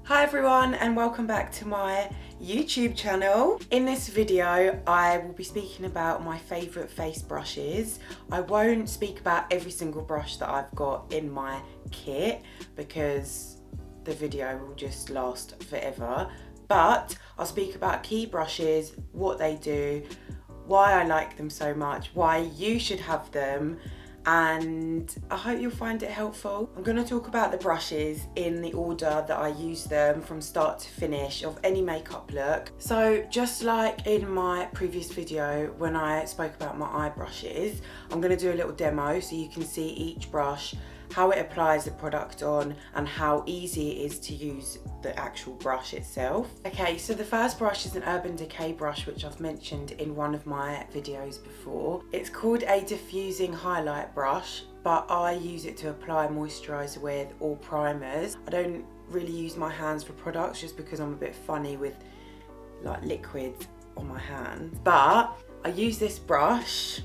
Hi everyone and welcome back to my YouTube channel. In this video I will be speaking about my favourite face brushes. I won't speak about every single brush that I've got in my kit because the video will just last forever, but I'll speak about key brushes, what they do, why I like them so much, why you should have them, and I hope you'll find it helpful. I'm going to talk about the brushes in the order that I use them from start to finish of any makeup look. So just like in my previous video when I spoke about my eye brushes, I'm going to do a little demo so you can see each brush, how it applies the product on, and how easy it is to use the actual brush itself. Okay, so the first brush is an Urban Decay brush, which I've mentioned in one of my videos before. It's called a diffusing highlight brush, but I use it to apply moisturiser with or primers. I don't really use my hands for products just because I'm a bit funny with like liquids on my hands. But I use this brush.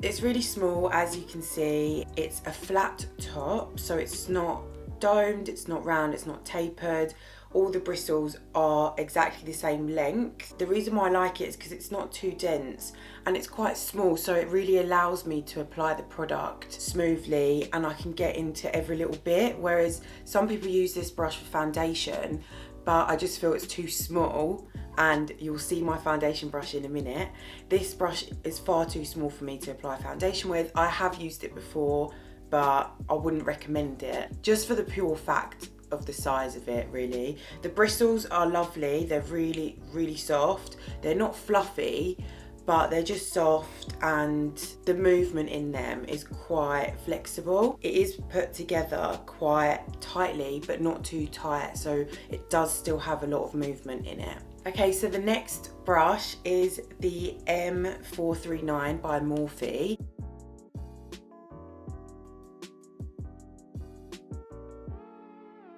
It's really small, as you can see. It's a flat top, so it's not domed, it's not round, it's not tapered. All the bristles are exactly the same length. The reason why I like it is because it's not too dense and it's quite small, so it really allows me to apply the product smoothly and I can get into every little bit, whereas some people use this brush for foundation, but I just feel it's too small, and you'll see my foundation brush in a minute. This brush is far too small for me to apply foundation with. I have used it before, but I wouldn't recommend it, just for the pure fact of the size of it, really. The bristles are lovely, they're really, really soft. They're not fluffy, but they're just soft, and the movement in them is quite flexible. It is put together quite tightly, but not too tight, so it does still have a lot of movement in it. Okay, so the next brush is the M439 by Morphe.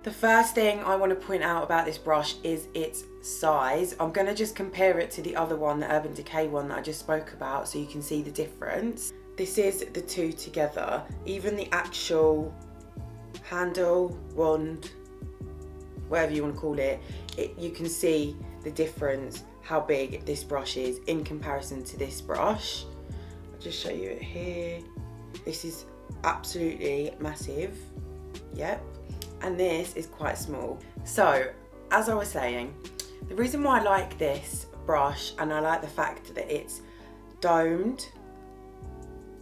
The first thing I want to point out about this brush is its size. I'm going to just compare it to the other one, the Urban Decay one that I just spoke about, so you can see the difference. This is the two together. Even the actual handle, wand, whatever you want to call it, you can see the difference, how big this brush is in comparison to this brush. I'll just show you it here. This is absolutely massive, yep, and this is quite small. So as I was saying, the reason why I like this brush, and I like the fact that it's domed,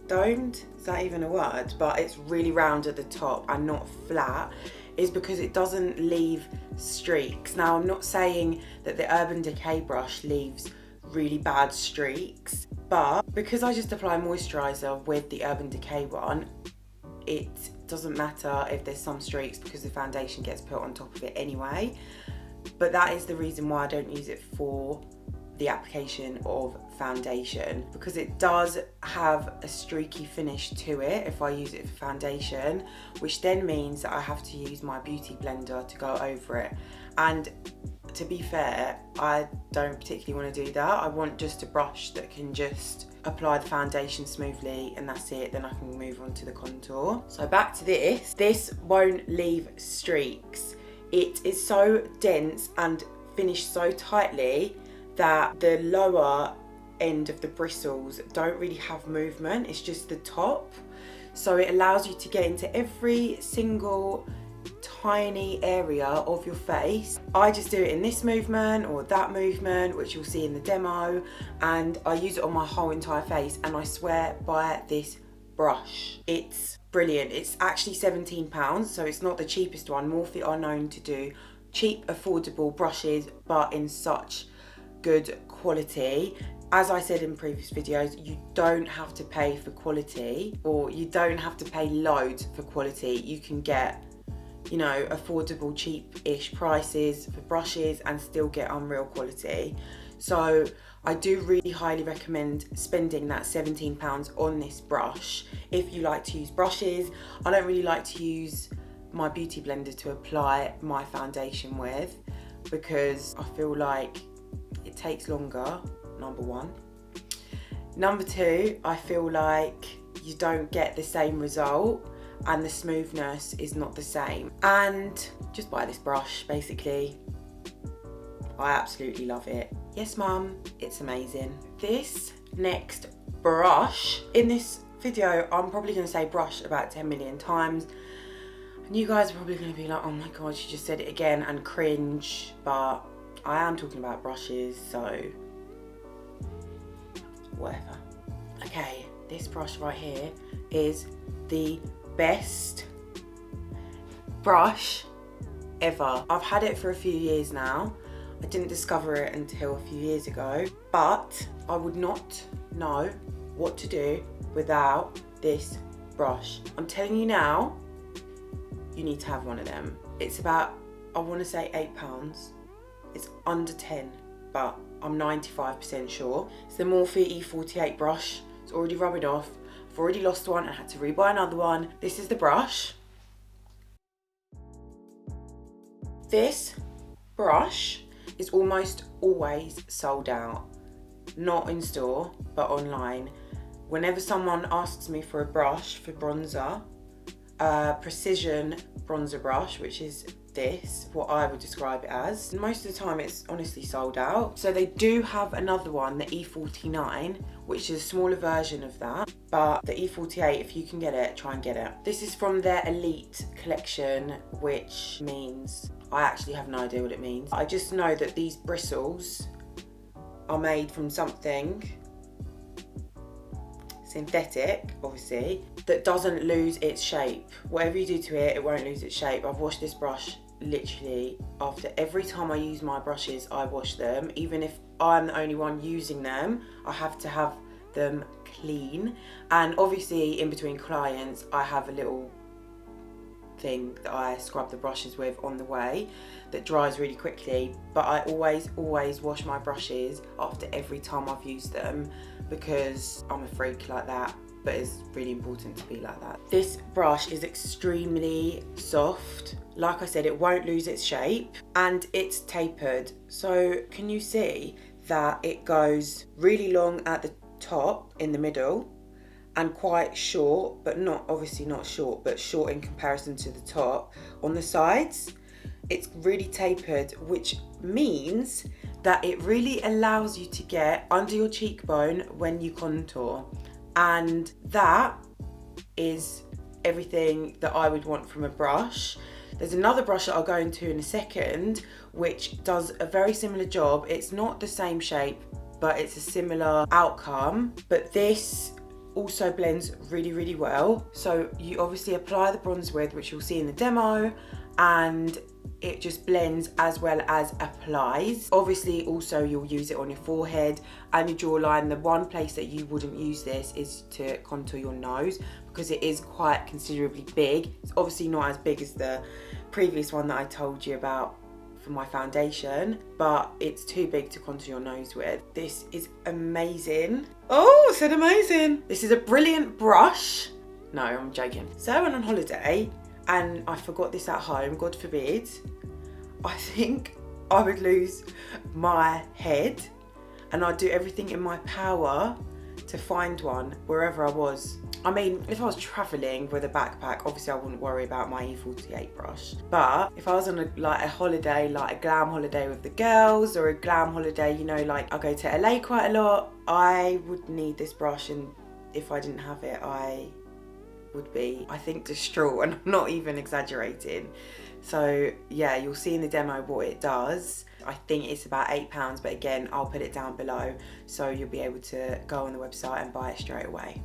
is that even a word, but it's really round at the top and not flat, is because it doesn't leave streaks. Now, I'm not saying that the Urban Decay brush leaves really bad streaks, but because I just apply moisturiser with the Urban Decay one, it doesn't matter if there's some streaks because the foundation gets put on top of it anyway. But that is the reason why I don't use it for the application of foundation, because it does have a streaky finish to it if I use it for foundation, which then means that I have to use my beauty blender to go over it. And to be fair, I don't particularly want to do that. I want just a brush that can just apply the foundation smoothly and that's it, then I can move on to the contour. So back to this. This won't leave streaks. It is so dense and finished so tightly that the lower end of the bristles don't really have movement, it's just the top. So it allows you to get into every single tiny area of your face. I just do it in this movement or that movement, which you'll see in the demo, and I use it on my whole entire face, and I swear by this brush. It's brilliant. It's actually £17, so it's not the cheapest one. Morphe are known to do cheap, affordable brushes, but in such good quality. As I said in previous videos, you don't have to pay for quality, or you don't have to pay loads for quality. You can get, you know, affordable, cheap-ish prices for brushes and still get unreal quality. So I do really highly recommend spending that £17 on this brush if you like to use brushes. I don't really like to use my beauty blender to apply my foundation with because I feel like it takes longer, number one. Number two, I feel like you don't get the same result and the smoothness is not the same. And just buy this brush, basically. I absolutely love it. Yes, mum, it's amazing. This next brush, in this video, I'm probably gonna say brush about 10 million times. And you guys are probably gonna be like, oh my God, she just said it again, and cringe, but I am talking about brushes, so whatever. Okay, this brush right here is the best brush ever. I've had it for a few years now. I didn't discover it until a few years ago, but I would not know what to do without this brush. I'm telling you now, you need to have one of them. It's about, I want to say £8. It's under 10, but I'm 95% sure. It's the Morphe E48 brush. It's already rubbing off. I've already lost one and had to rebuy another one. This is the brush. This brush is almost always sold out. Not in store, but online. Whenever someone asks me for a brush for bronzer, precision bronzer brush, which is this, what I would describe it as, most of the time it's honestly sold out. So they do have another one, the E49, which is a smaller version of that, but the E48, if you can get it, try and get it. This is from their Elite collection, which means, I actually have no idea what it means. I just know that these bristles are made from something synthetic, obviously, that doesn't lose its shape. Whatever you do to it, it won't lose its shape. I've washed this brush literally after every time I use my brushes, I wash them. Even if I'm the only one using them, I have to have them clean. And obviously in between clients, I have a little thing that I scrub the brushes with on the way that dries really quickly, but I always wash my brushes after every time I've used them, because I'm a freak like that, but it's really important to be like that. This brush is extremely soft. Like I said, it won't lose its shape, and it's tapered. So can you see that it goes really long at the top in the middle and quite short, but not, obviously not short, but short in comparison to the top on the sides. It's really tapered, which means that it really allows you to get under your cheekbone when you contour. And that is everything that I would want from a brush. There's another brush that I'll go into in a second, which does a very similar job. It's not the same shape, but it's a similar outcome. But this also blends really well. So you obviously apply the bronze with, which you'll see in the demo, and it just blends as well as applies. Obviously also you'll use it on your forehead and your jawline. The one place that you wouldn't use this is to contour your nose, because it is quite considerably big. It's obviously not as big as the previous one that I told you about for my foundation, but it's too big to contour your nose with. This is amazing. Oh, I said amazing. This is a brilliant brush. No, I'm joking. So I went on holiday and I forgot this at home, God forbid. I think I would lose my head, and I'd do everything in my power to find one wherever I was. I mean, if I was traveling with a backpack, obviously I wouldn't worry about my E48 brush. But if I was on a holiday, like a glam holiday with the girls, or a glam holiday, you know, like I go to LA quite a lot, I would need this brush, and if I didn't have it, I would be, I think, distraught, and I'm not even exaggerating. So yeah, you'll see in the demo what it does. I think it's about £8, but again, I'll put it down below so you'll be able to go on the website and buy it straight away.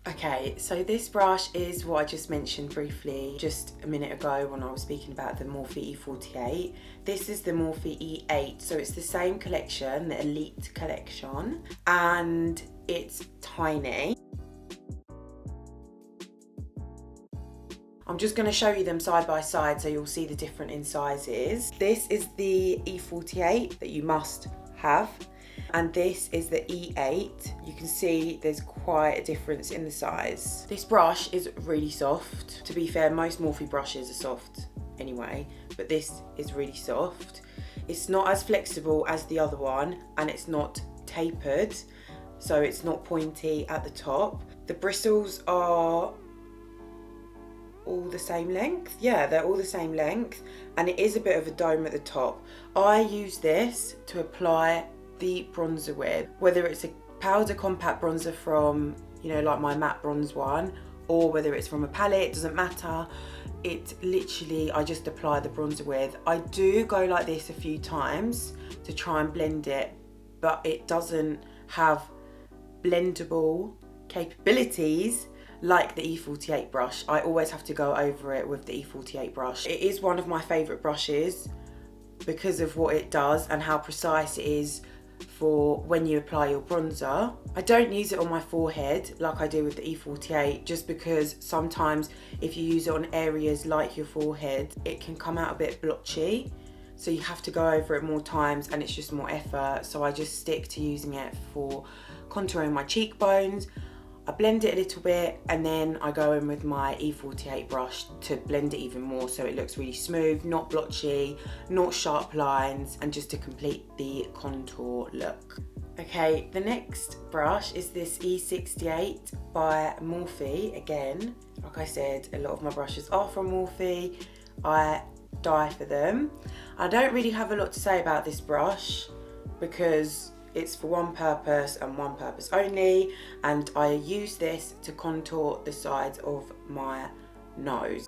Okay, so this brush is what I just mentioned briefly just a minute ago when I was speaking about the Morphe E48. This is the Morphe E8, so it's the same collection, the Elite collection, and it's tiny. I'm just going to show you them side by side so you'll see the difference in sizes. This is the E48 that you must have, and this is the E8. You can see there's quite a difference in the size. This brush is really soft. To be fair, most Morphe brushes are soft anyway, but this is really soft. It's not as flexible as the other one, and it's not tapered, so it's not pointy at the top. The bristles are all the same length. Yeah, they're all the same length, and it is a bit of a dome at the top. I use this to apply the bronzer with, whether it's a powder compact bronzer from, you know, like my matte bronze one, or whether it's from a palette, it doesn't matter. It literally, I just apply the bronzer with. I do go like this a few times to try and blend it, but it doesn't have blendable capabilities like the E48 brush. I always have to go over it with the E48 brush. It is one of my favourite brushes because of what it does and how precise it is for when you apply your bronzer. I don't use it on my forehead like I do with the E48, just because sometimes if you use it on areas like your forehead, it can come out a bit blotchy. So you have to go over it more times and it's just more effort. So I just stick to using it for contouring my cheekbones. I blend it a little bit and then I go in with my E48 brush to blend it even more so it looks really smooth, not blotchy, not sharp lines, and just to complete the contour look. Okay, the next brush is this E68 by Morphe. Again, like I said, a lot of my brushes are from Morphe. I die for them. I don't really have a lot to say about this brush because it's for one purpose and one purpose only, and I use this to contour the sides of my nose.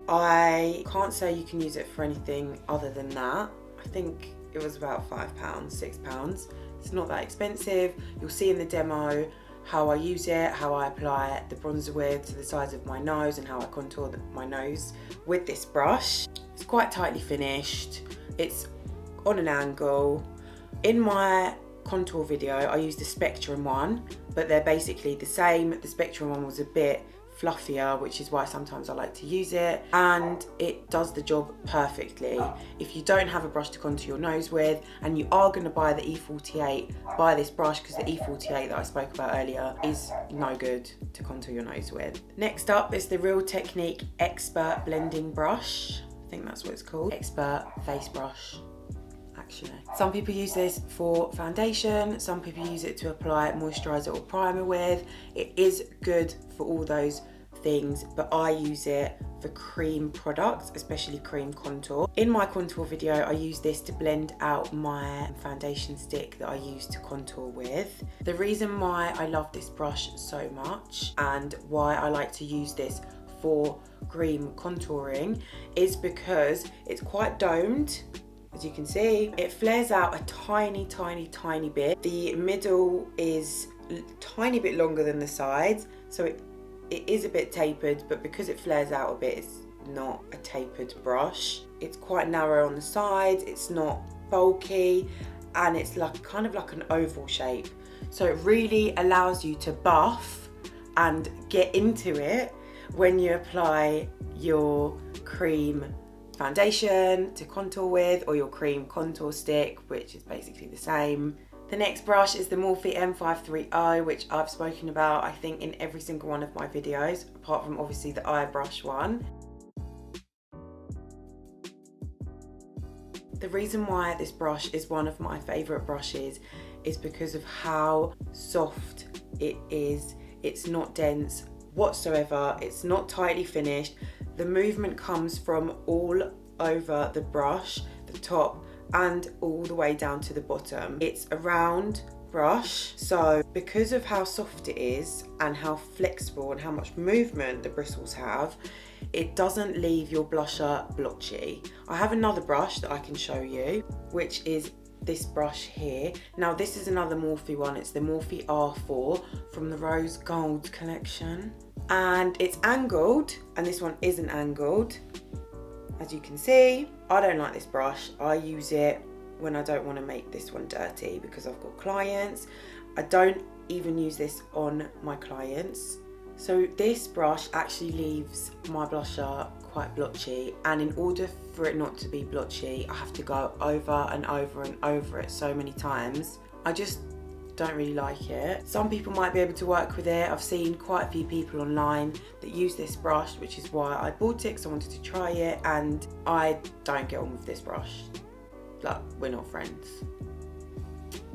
I can't say you can use it for anything other than that. I think it was about £5, £6. It's not that expensive. You'll see in the demo how I use it, how I apply the bronzer with to the sides of my nose, and how I contour my nose with this brush. It's quite tightly finished. It's on an angle. In my contour video, I used the Spectrum one, but they're basically the same. The Spectrum one was a bit fluffier, which is why sometimes I like to use it, and it does the job perfectly. If you don't have a brush to contour your nose with and you are going to buy the E48, buy this brush, because the E48 that I spoke about earlier is no good to contour your nose with. Next up is the Real Technique Expert Blending Brush. I think that's what it's called. Expert Face Brush. Actually, some people use this for foundation, some people use it to apply moisturizer or primer with. It is good for all those things, but I use it for cream products, especially cream contour. In my contour video, I use this to blend out my foundation stick that I use to contour with. The reason why I love this brush so much and why I like to use this for cream contouring is because it's quite domed. As you can see, it flares out a tiny, tiny, tiny bit. The middle is a tiny bit longer than the sides, so it is a bit tapered, but because it flares out a bit, it's not a tapered brush. It's quite narrow on the sides, it's not bulky, and it's like kind of like an oval shape. So it really allows you to buff and get into it when you apply your cream foundation to contour with, or your cream contour stick, which is basically the same. The next brush is the Morphe M530, which I've spoken about I think in every single one of my videos, apart from obviously the eye brush one. The reason why this brush is one of my favourite brushes is because of how soft it is. It's not dense whatsoever, it's not tightly finished. The movement comes from all over the brush, the top, and all the way down to the bottom. It's a round brush, so because of how soft it is and how flexible and how much movement the bristles have, it doesn't leave your blusher blotchy. I have another brush that I can show you, which is this brush here. Now this is another Morphe one, it's the Morphe R4 from the Rose Gold collection. And it's angled, and this one isn't angled. As you can see, I don't like this brush. I use it when I don't want to make this one dirty because I've got clients. I don't even use this on my clients. So this brush actually leaves my blusher quite blotchy, and in order for it not to be blotchy, I have to go over and over and over it so many times. I just don't really like it. Some people might be able to work with it. I've seen quite a few people online that use this brush, which is why I bought it, because I wanted to try it, and I don't get on with this brush. Like, we're not friends.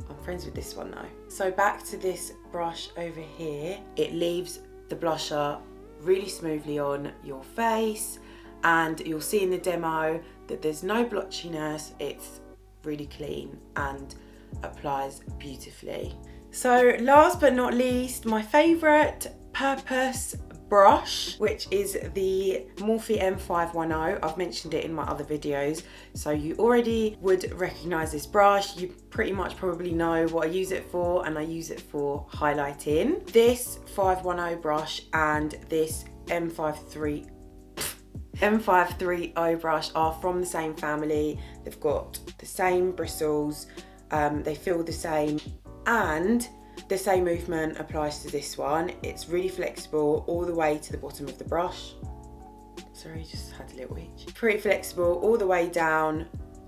I'm friends with this one though. So back to this brush over here, it leaves the blusher really smoothly on your face, and you'll see in the demo that there's no blotchiness. It's really clean and applies beautifully. So last but not least, my favourite purpose brush, which is the Morphe M510. I've mentioned it in my other videos, so you already would recognise this brush. You pretty much probably know what I use it for, and I use it for highlighting. This 510 brush and this M530 brush are from the same family. They've got the same bristles, they feel the same, and the same movement applies to this one. It's really flexible all the way to the bottom of the brush. Sorry, just had a little itch. Pretty flexible all the way down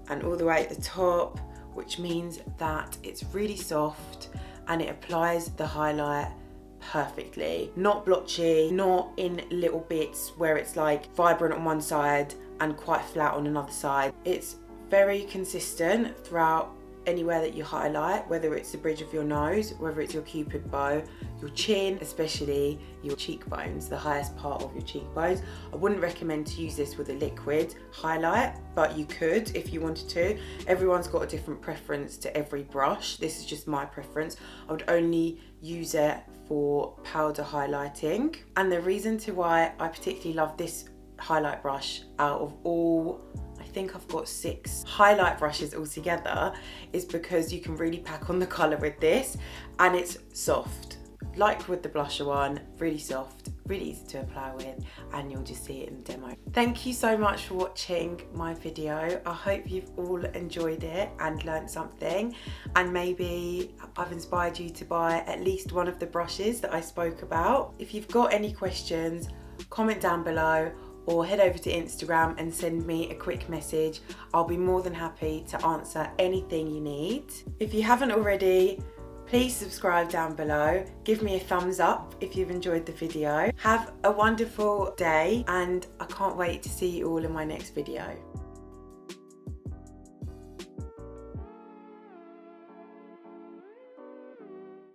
and all the way at the top, which means that it's really soft and it applies the highlight perfectly. Not blotchy, not in little bits where it's like vibrant on one side and quite flat on another side. It's very consistent throughout anywhere that you highlight, whether it's the bridge of your nose, whether it's your cupid bow, your chin, especially your cheekbones, the highest part of your cheekbones. I wouldn't recommend to use this with a liquid highlight, but you could if you wanted to. Everyone's got a different preference to every brush. This is just my preference. I would only use it for powder highlighting. And the reason to why I particularly love this highlight brush out of all, I think I've got 6 highlight brushes altogether, is because you can really pack on the colour with this, and it's soft. Like with the blusher one, really soft, really easy to apply with, and you'll just see it in the demo. Thank you so much for watching my video. I hope you've all enjoyed it and learnt something, and maybe I've inspired you to buy at least one of the brushes that I spoke about. If you've got any questions, comment down below, or head over to Instagram and send me a quick message. I'll be more than happy to answer anything you need. If you haven't already, please subscribe down below. Give me a thumbs up if you've enjoyed the video. Have a wonderful day, and I can't wait to see you all in my next video.